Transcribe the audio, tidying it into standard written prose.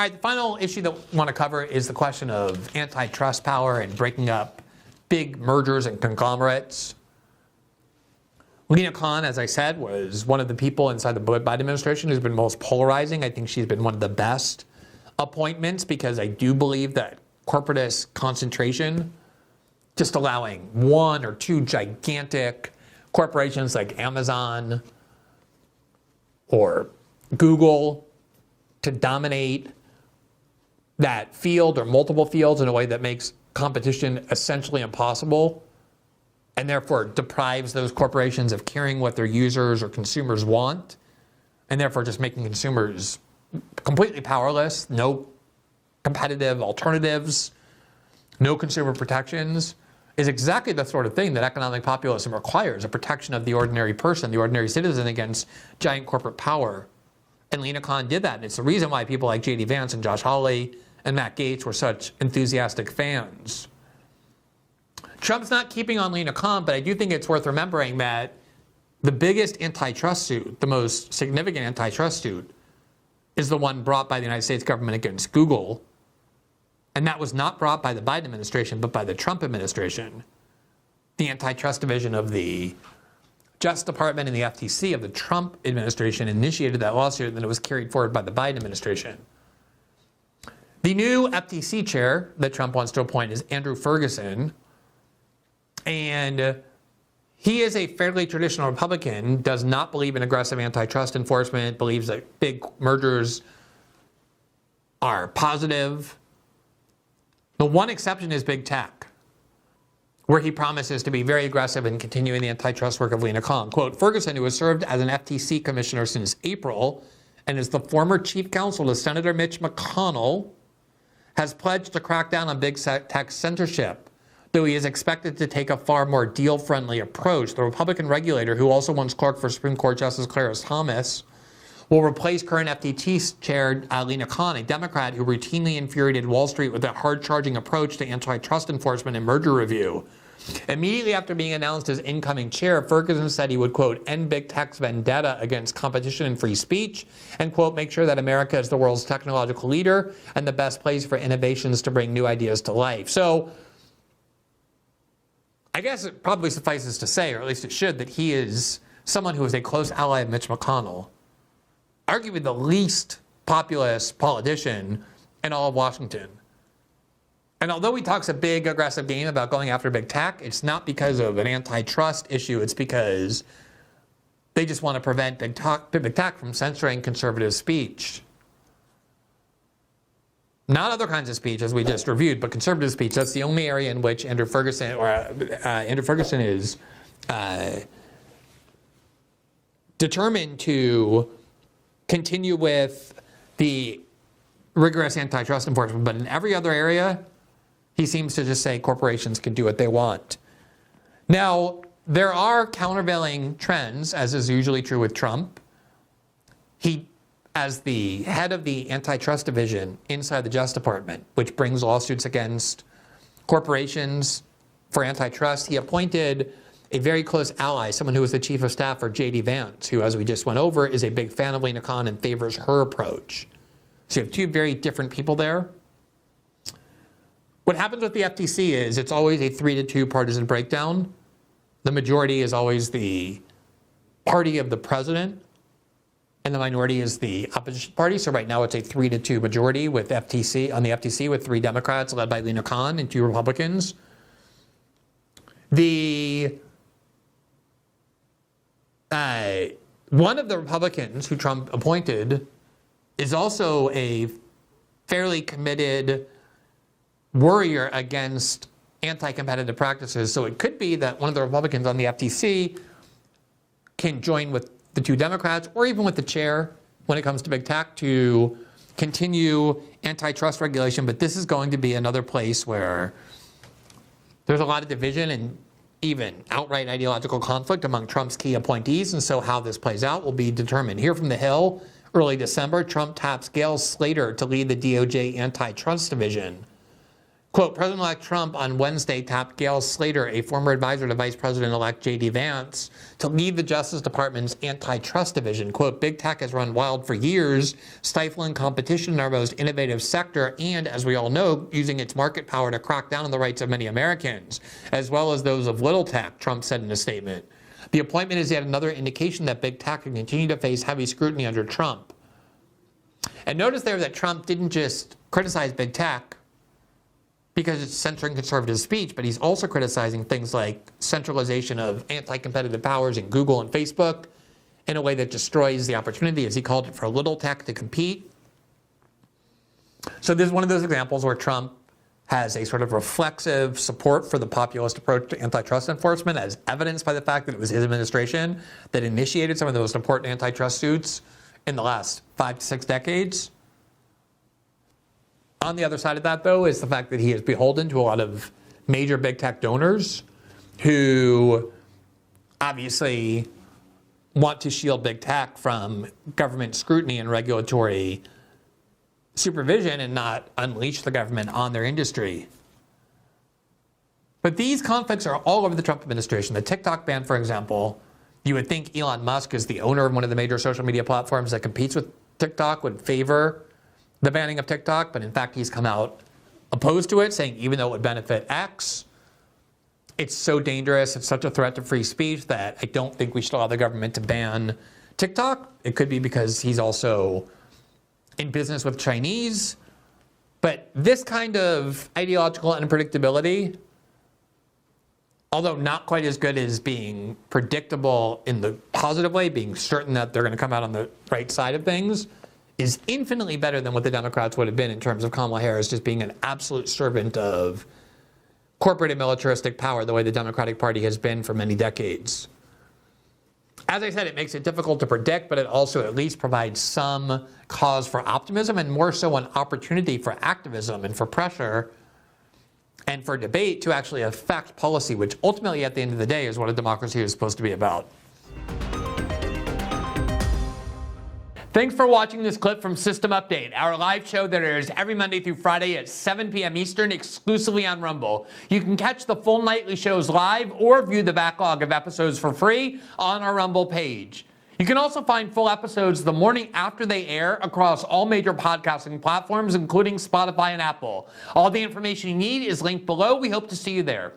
All right, the final issue that we want to cover is the question of antitrust power and breaking up big mergers and conglomerates. Lina Khan, as I said, was one of the people inside the Biden administration who's been most polarizing. I think she's been one of the best appointments because I do believe that corporatist concentration, just allowing one or two gigantic corporations like Amazon or Google to dominate that field or multiple fields in a way that makes competition essentially impossible, and therefore deprives those corporations of caring what their users or consumers want, and therefore just making consumers completely powerless, no competitive alternatives, no consumer protections, is exactly the sort of thing that economic populism requires, a protection of the ordinary person, the ordinary citizen against giant corporate power. And Lina Khan did that, and it's the reason why people like J.D. Vance and Josh Hawley and Matt Gaetz were such enthusiastic fans. Trump's not keeping on Lina Khan, but I do think it's worth remembering that the biggest antitrust suit, the most significant antitrust suit, is the one brought by the United States government against Google. And that was not brought by the Biden administration, but by the Trump administration. The antitrust division of the Justice Department and the FTC of the Trump administration initiated that lawsuit, and then it was carried forward by the Biden administration. The new FTC chair that Trump wants to appoint is Andrew Ferguson, and he is a fairly traditional Republican, does not believe in aggressive antitrust enforcement, believes that big mergers are positive. The one exception is big tech, where he promises to be very aggressive in continuing the antitrust work of Lina Khan. Quote, Ferguson, who has served as an FTC commissioner since April and is the former chief counsel to Senator Mitch McConnell, has pledged to crack down on big tech censorship, though he is expected to take a far more deal-friendly approach. The Republican regulator, who also once clerked for Supreme Court Justice Clarence Thomas, will replace current FTC chair Lina Khan, a Democrat who routinely infuriated Wall Street with a hard-charging approach to antitrust enforcement and merger review. Immediately after being announced as incoming chair, Ferguson said he would, quote, end big tech's vendetta against competition and free speech, and, quote, make sure that America is the world's technological leader and the best place for innovations to bring new ideas to life. So I guess it probably suffices to say, or at least it should, that he is someone who is a close ally of Mitch McConnell, arguably the least populist politician in all of Washington. And although he talks a big, aggressive game about going after big tech, it's not because of an antitrust issue. It's because they just want to prevent big tech from censoring conservative speech. Not other kinds of speech, as we just reviewed, but conservative speech. That's the only area in which Andrew Ferguson is determined to continue with the rigorous antitrust enforcement. But in every other area, he seems to just say corporations can do what they want. Now, there are countervailing trends, as is usually true with Trump. He, as the head of the antitrust division inside the Justice Department, which brings lawsuits against corporations for antitrust, he appointed a very close ally, someone who was the chief of staff for J.D. Vance, who, as we just went over, is a big fan of Lina Khan and favors her approach. So you have two very different people there. What happens with the FTC is it's always a 3-2 partisan breakdown. The majority is always the party of the president, and the minority is the opposition party. So right now it's a 3-2 majority with FTC on the FTC with 3 Democrats led by Lina Khan and 2 Republicans. One of the Republicans who Trump appointed is also a fairly committed warrior against anti-competitive practices. So it could be that one of the Republicans on the FTC can join with the 2 Democrats or even with the chair when it comes to big tech to continue antitrust regulation. But this is going to be another place where there's a lot of division and even outright ideological conflict among Trump's key appointees. And so how this plays out will be determined. Here from the Hill, early December, Trump taps Gail Slater to lead the DOJ antitrust division. Quote, President-elect Trump on Wednesday tapped Gail Slater, a former advisor to Vice President-elect J.D. Vance, to lead the Justice Department's antitrust division. Quote, big tech has run wild for years, stifling competition in our most innovative sector and, as we all know, using its market power to crack down on the rights of many Americans, as well as those of little tech, Trump said in a statement. The appointment is yet another indication that big tech can continue to face heavy scrutiny under Trump. And notice there that Trump didn't just criticize big tech because it's censoring conservative speech, but he's also criticizing things like centralization of anti-competitive powers in Google and Facebook in a way that destroys the opportunity, as he called it, for little tech to compete. So this is one of those examples where Trump has a sort of reflexive support for the populist approach to antitrust enforcement, as evidenced by the fact that it was his administration that initiated some of the most important antitrust suits in the last 5 to 6 decades. On the other side of that, though, is the fact that he is beholden to a lot of major big tech donors who obviously want to shield big tech from government scrutiny and regulatory supervision and not unleash the government on their industry. But these conflicts are all over the Trump administration. The TikTok ban, for example, you would think Elon Musk, as the owner of one of the major social media platforms that competes with TikTok, would favor the banning of TikTok, but in fact he's come out opposed to it, saying even though it would benefit X, it's so dangerous, it's such a threat to free speech that I don't think we should allow the government to ban TikTok. It could be because he's also in business with Chinese. But this kind of ideological unpredictability, although not quite as good as being predictable in the positive way, being certain that they're going to come out on the right side of things, is infinitely better than what the Democrats would have been in terms of Kamala Harris just being an absolute servant of corporate and militaristic power, the way the Democratic Party has been for many decades. As I said, it makes it difficult to predict, but it also at least provides some cause for optimism and more so an opportunity for activism and for pressure and for debate to actually affect policy, which ultimately at the end of the day is what a democracy is supposed to be about. Thanks for watching this clip from System Update, our live show that airs every Monday through Friday at 7 p.m. Eastern, exclusively on Rumble. You can catch the full nightly shows live or view the backlog of episodes for free on our Rumble page. You can also find full episodes the morning after they air across all major podcasting platforms, including Spotify and Apple. All the information you need is linked below. We hope to see you there.